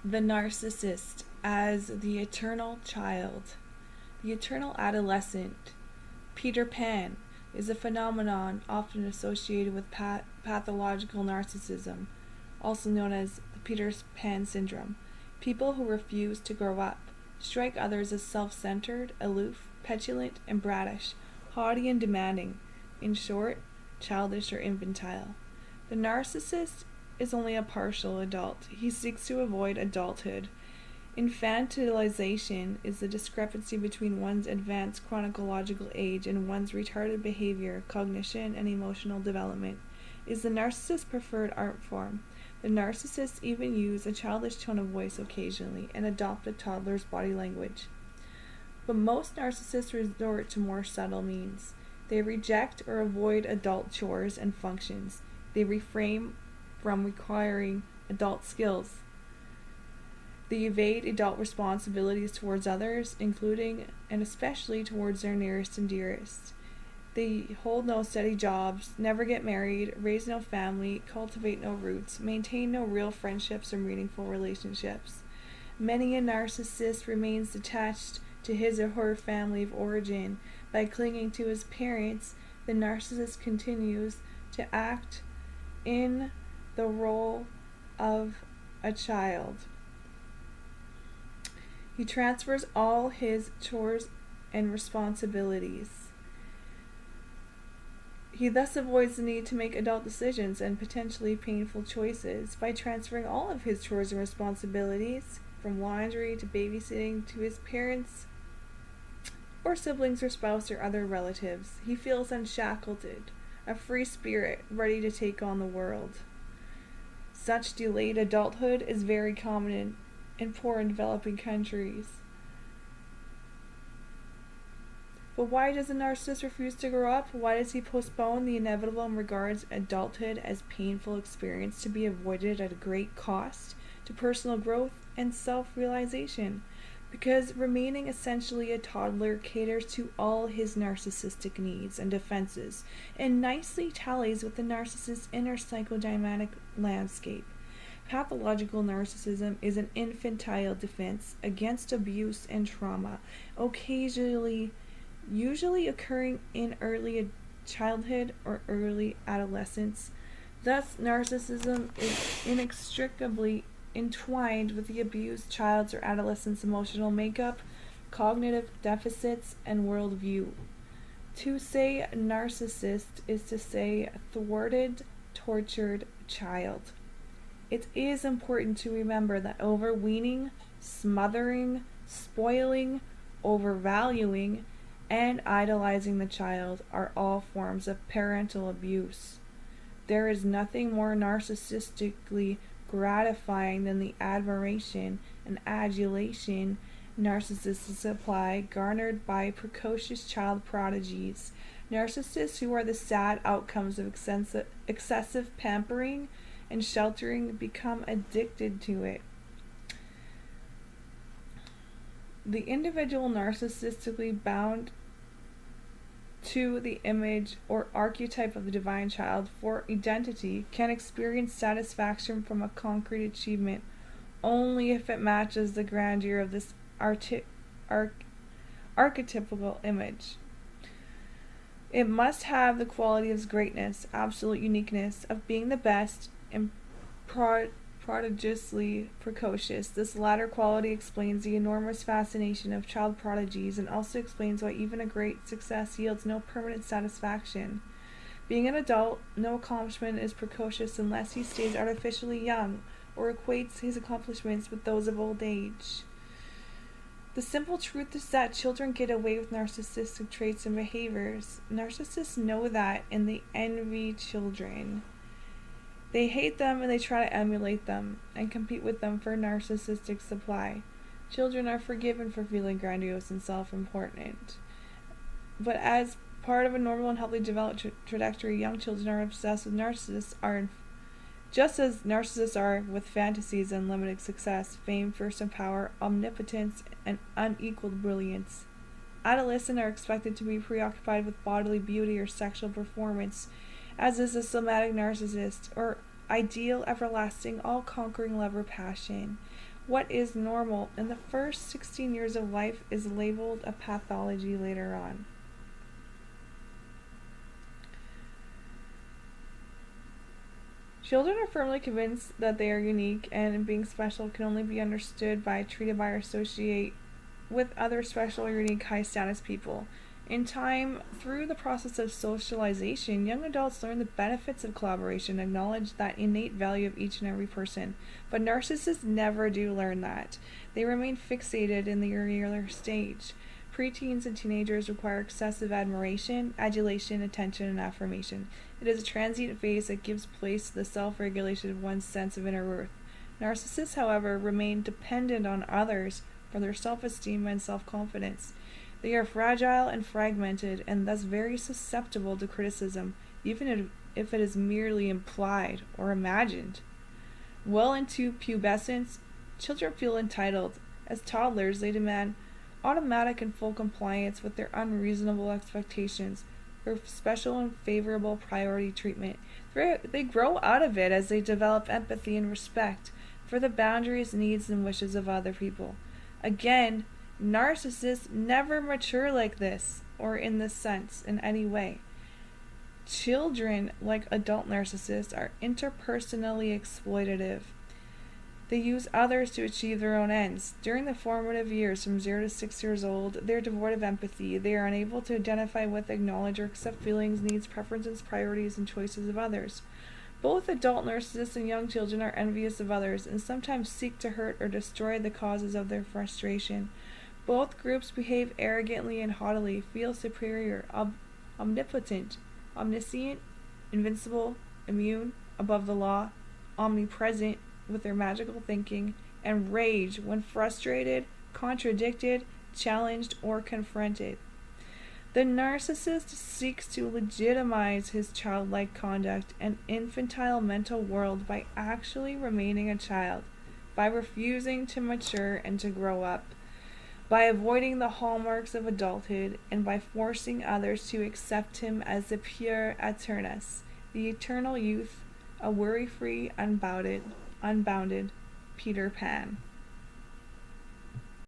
The narcissist as the eternal child. The eternal adolescent, Peter Pan, is a phenomenon often associated with pathological narcissism, also known as the Peter Pan syndrome. People who refuse to grow up strike others as self-centered, aloof, petulant, and bratish, haughty and demanding. In short, childish or infantile. The narcissist is only a partial adult. He seeks to avoid adulthood. Infantilization is the discrepancy between one's advanced chronological age and one's retarded behavior, cognition, and emotional development. Is the narcissist's preferred art form. The narcissists even use a childish tone of voice occasionally and adopt a toddler's body language. But most narcissists resort to more subtle means. They reject or avoid adult chores and functions. They refrain from requiring adult skills. They evade adult responsibilities towards others, including and especially towards their nearest and dearest. They hold no steady jobs, never get married, raise no family, cultivate no roots, maintain no real friendships or meaningful relationships. Many a narcissist remains detached to his or her family of origin. By clinging to his parents, the narcissist continues to act in the role of a child. He transfers all his chores and responsibilities. He thus avoids the need to make adult decisions and potentially painful choices by transferring all of his chores and responsibilities, from laundry to babysitting, to his parents or siblings or spouse or other relatives. He feels unshackled, a free spirit ready to take on the world. Such delayed adulthood is very common in poor and developing countries. But why does a narcissist refuse to grow up? Why does he postpone the inevitable and regards adulthood as painful experience to be avoided at a great cost to personal growth and self-realization? Because remaining essentially a toddler caters to all his narcissistic needs and defenses and nicely tallies with the narcissist's inner psychodynamic landscape. Pathological narcissism is an infantile defense against abuse and trauma, usually occurring in early childhood or early adolescence. Thus, narcissism is inextricably entwined with the abused child's or adolescent's emotional makeup, cognitive deficits, and worldview. To say narcissist is to say thwarted, tortured child. It is important to remember that overweening, smothering, spoiling, overvaluing, and idolizing the child are all forms of parental abuse. There is nothing more narcissistically gratifying than the admiration and adulation narcissists supply, garnered by precocious child prodigies. Narcissists who are the sad outcomes of excessive pampering and sheltering become addicted to it. The individual narcissistically bound to the image or archetype of the divine child for identity can experience satisfaction from a concrete achievement only if it matches the grandeur of this archetypical image. It must have the quality of greatness, absolute uniqueness, of being the best, and prodigiously precocious. This latter quality explains the enormous fascination of child prodigies and also explains why even a great success yields no permanent satisfaction. Being an adult, no accomplishment is precocious unless he stays artificially young or equates his accomplishments with those of old age. The simple truth is that children get away with narcissistic traits and behaviors. Narcissists know that, and they envy children. They hate them and they try to emulate them and compete with them for narcissistic supply. Children are forgiven for feeling grandiose and self-important. But as part of a normal and healthy development trajectory, young children are obsessed with narcissists, just as narcissists are with fantasies and limited success, fame, thirst and power, omnipotence, and unequaled brilliance. Adolescents are expected to be preoccupied with bodily beauty or sexual performance, as is a somatic narcissist, or ideal, everlasting, all-conquering love or passion. What is normal in the first 16 years of life is labeled a pathology later on. Children are firmly convinced that they are unique and being special can only be understood by, treated by, or associate with other special or unique high-status people. In time, through the process of socialization, young adults learn the benefits of collaboration, acknowledge that innate value of each and every person. But narcissists never do learn that. They remain fixated in the earlier stage. Preteens and teenagers require excessive admiration, adulation, attention, and affirmation. It is a transient phase that gives place to the self-regulation of one's sense of inner worth. Narcissists, however, remain dependent on others for their self-esteem and self-confidence. They are fragile and fragmented, and thus very susceptible to criticism, even if it is merely implied or imagined. Well into pubescence, children feel entitled. As toddlers, they demand automatic and full compliance with their unreasonable expectations for special and favorable priority treatment. They grow out of it as they develop empathy and respect for the boundaries, needs, and wishes of other people. Again, narcissists never mature like this, or in this sense, in any way. Children, like adult narcissists, are interpersonally exploitative. They use others to achieve their own ends. During the formative years, from 0 to 6 years old, they are devoid of empathy. They are unable to identify with, acknowledge, or accept feelings, needs, preferences, priorities, and choices of others. Both adult narcissists and young children are envious of others and sometimes seek to hurt or destroy the causes of their frustration. Both groups behave arrogantly and haughtily, feel superior, omnipotent, omniscient, invincible, immune, above the law, omnipresent with their magical thinking, and rage when frustrated, contradicted, challenged, or confronted. The narcissist seeks to legitimize his childlike conduct and infantile mental world by actually remaining a child, by refusing to mature and to grow up, by avoiding the hallmarks of adulthood, and by forcing others to accept him as the pure Eternus, the eternal youth, a worry-free, unbounded Peter Pan.